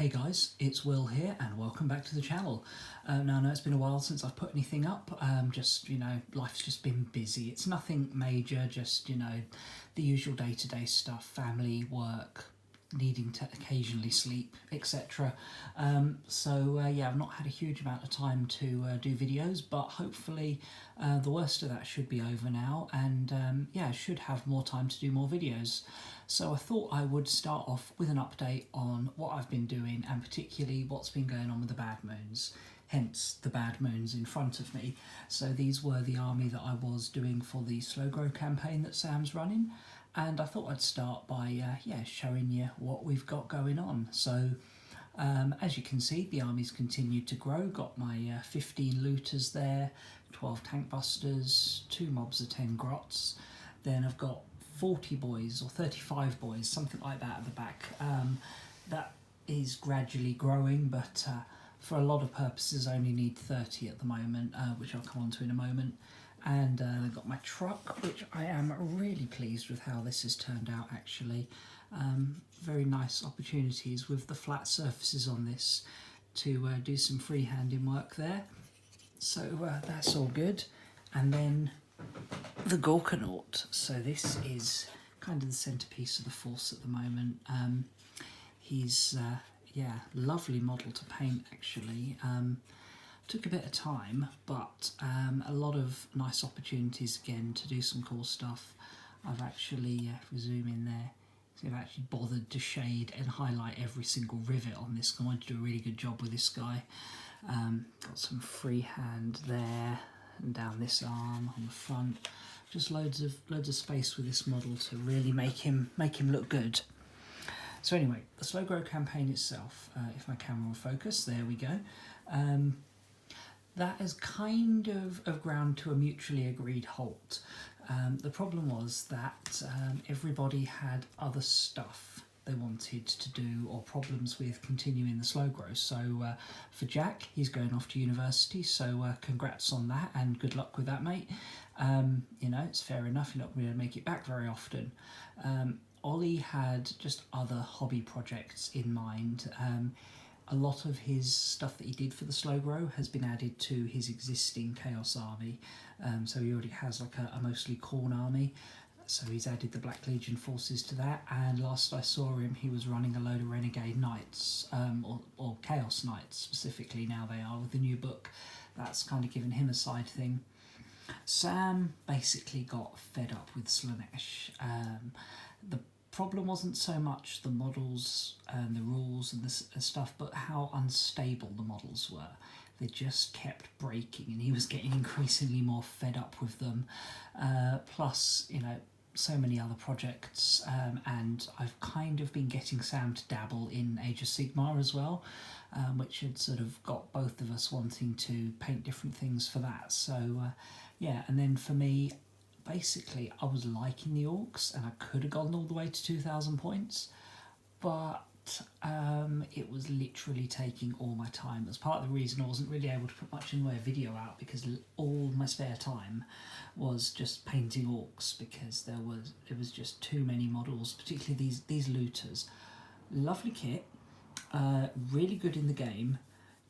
Hey guys, it's Will here and welcome back to the channel. Now I know it's been a while since I've put anything up, life's just been busy. It's nothing major, just, the usual day-to-day stuff, family, work, needing to occasionally sleep, etc. I've not had a huge amount of time to do videos, but hopefully the worst of that should be over now, and I should have more time to do more videos. So I thought I would start off with an update on what I've been doing, and particularly what's been going on with the Badmoons, hence the Badmoons in front of me. So these were the army that I was doing for the slow grow campaign that Sam's running, and I thought I'd start by showing you what we've got going on. So as you can see, the army's continued to grow. Got my 15 looters there, 12 tank busters, 2 mobs of 10 grots. Then I've got 40 boys or 35 boys, something like that at the back. That is gradually growing, but for a lot of purposes I only need 30 at the moment, which I'll come on to in a moment. And I've got my truck, which I am really pleased with how this has turned out actually. Very nice opportunities with the flat surfaces on this to do some freehanding work there. So that's all good. And then the Gorkanaut. So this is kind of the centerpiece of the force at the moment. He's lovely model to paint actually. Took a bit of time, but a lot of nice opportunities again to do some cool stuff. I've actually, if we zoom in there, so I've actually bothered to shade and highlight every single rivet on this. I wanted to do a really good job with this guy. Got some freehand there and down this arm on the front. Just loads of space with this model to really make him look good. So anyway, the slow grow campaign itself, if my camera will focus, there we go. That has kind of ground to a mutually agreed halt. The problem was that everybody had other stuff they wanted to do or problems with continuing the slow grow. So for Jack, he's going off to university, so congrats on that and good luck with that, mate. It's fair enough, you're not going to make it back very often. Ollie had just other hobby projects in mind. A lot of his stuff that he did for the slow grow has been added to his existing Chaos army. So he already has like a mostly Khorne army. So he's added the Black Legion forces to that. And last I saw him, he was running a load of Renegade Knights, or Chaos Knights specifically now they are with the new book. That's kind of given him a side thing. Sam basically got fed up with Slaanesh. The problem wasn't so much the models and the rules and the stuff, but how unstable the models were. They just kept breaking and he was getting increasingly more fed up with them. Plus, so many other projects, and I've kind of been getting Sam to dabble in Age of Sigmar as well, which had sort of got both of us wanting to paint different things for that. So and then for me, basically I was liking the orks and I could have gone all the way to 2,000 points, but it was literally taking all my time. That's part of the reason I wasn't really able to put much in the way of video out, because all my spare time was just painting orks, because it was just too many models, particularly these looters. Lovely kit, really good in the game,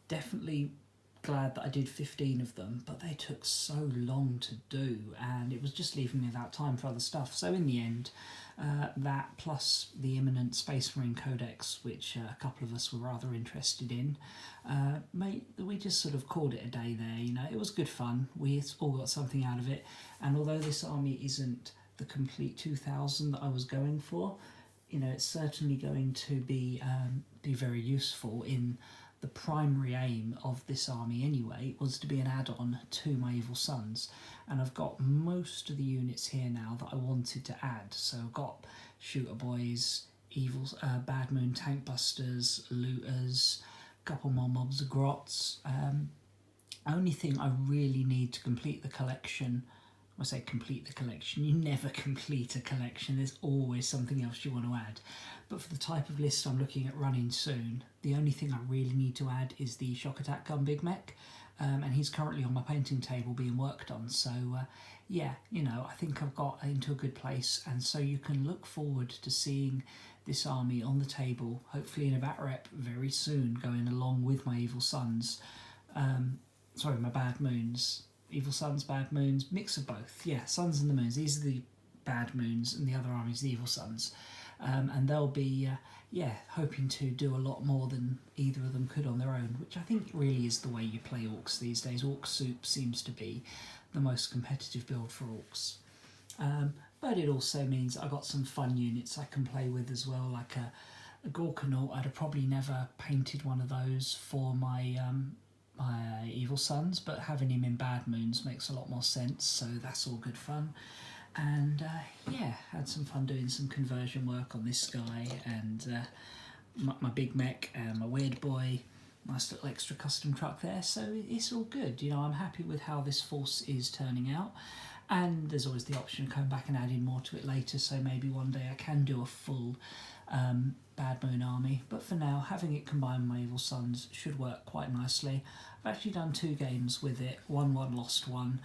definitely glad that I did 15 of them, but they took so long to do and it was just leaving me without time for other stuff. So in the end, that plus the imminent Space Marine Codex, which a couple of us were rather interested in, we just sort of called it a day there. It was good fun, we all got something out of it, and although this army isn't the complete 2,000 that I was going for, it's certainly going to be very useful. In the primary aim of this army anyway was to be an add-on to my Evil Sunz, and I've got most of the units here now that I wanted to add. So I've got Shooter Boys, Badmoon tank busters, looters, a couple more mobs of grots. Only thing I really need to complete the collection, I say complete the collection, you never complete a collection, there's always something else you want to add. But for the type of list I'm looking at running soon, the only thing I really need to add is the Shock Attack Gun Big Mech, and he's currently on my painting table being worked on. So I think I've got into a good place, and so you can look forward to seeing this army on the table, hopefully in a batrep very soon, going along with my evil sunz. Sorry, my bad moons. Evil sunz, bad moons, mix of both. Yeah, sunz and the moons. These are the bad moons, and the other army is the evil sunz. And they'll be, hoping to do a lot more than either of them could on their own, which I think really is the way you play orcs these days. Orc soup seems to be the most competitive build for orcs. But it also means I got some fun units I can play with as well, like a Gorkanaut. I'd have probably never painted one of those for my my evil sunz, but having him in bad moons makes a lot more sense, so that's all good fun. And had some fun doing some conversion work on this guy, and my big mech and my weird boy, nice little extra custom truck there, so it's all good. You know, I'm happy with how this force is turning out, and there's always the option of coming back and adding more to it later, so maybe one day I can do a full Badmoon army, but for now, having it combined with my evil sunz should work quite nicely. I've actually done 2 games with it, won one, lost one.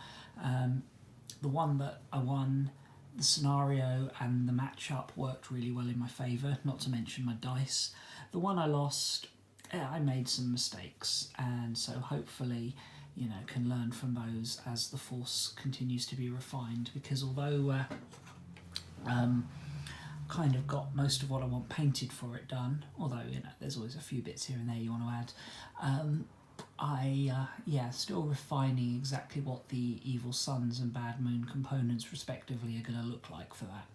The one that I won, the scenario and the matchup worked really well in my favour, not to mention my dice. The one I lost, I made some mistakes, and so hopefully, you know, can learn from those as the force continues to be refined, because although kind of got most of what I want painted for it done, although, you know, there's always a few bits here and there you want to add, still refining exactly what the evil sunz and Badmoon components respectively are going to look like for that.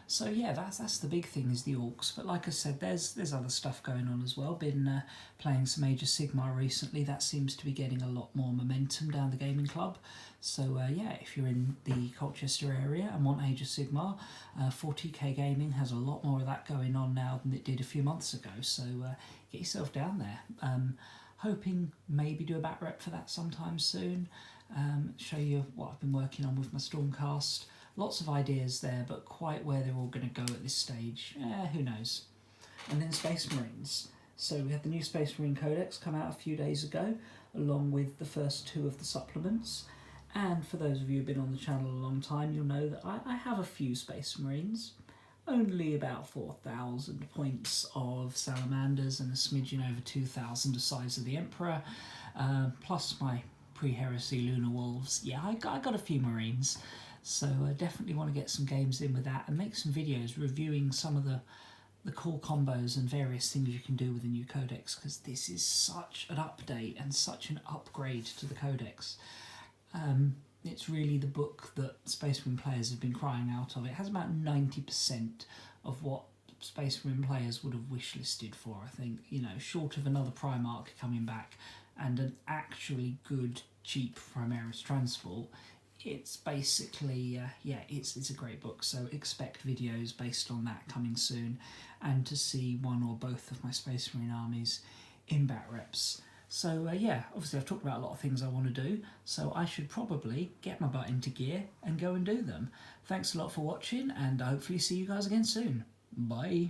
So yeah, that's the big thing, is the orcs. But like I said, there's other stuff going on as well. Been playing some Age of Sigmar recently. That seems to be getting a lot more momentum down the gaming club. So if you're in the Colchester area and want Age of Sigmar, 40k Gaming has a lot more of that going on now than it did a few months ago. So get yourself down there. Hoping maybe do a batrep for that sometime soon. Show you what I've been working on with my Stormcast. Lots of ideas there, but quite where they're all going to go at this stage, who knows. And then Space Marines. So we had the new Space Marine Codex come out a few days ago, along with the first 2 of the supplements. And for those of you who've been on the channel a long time, you'll know that I have a few Space Marines. Only about 4,000 points of Salamanders and a smidgen over 2,000 the size of the Emperor, plus my pre-heresy Lunar Wolves. Yeah, I got a few Marines. So I definitely want to get some games in with that and make some videos reviewing some of the cool combos and various things you can do with the new codex, because this is such an update and such an upgrade to the codex. It's really the book that Space Marine players have been crying out of. It has about 90% of what Space Marine players would have wishlisted for, I think. You know, short of another Primarch coming back and an actually good, cheap Primaris transport, it's basically, it's a great book, so expect videos based on that coming soon, and to see one or both of my Space Marine armies in batreps. So obviously I've talked about a lot of things I want to do, so I should probably get my butt into gear and go and do them. Thanks a lot for watching, and hopefully see you guys again soon. Bye.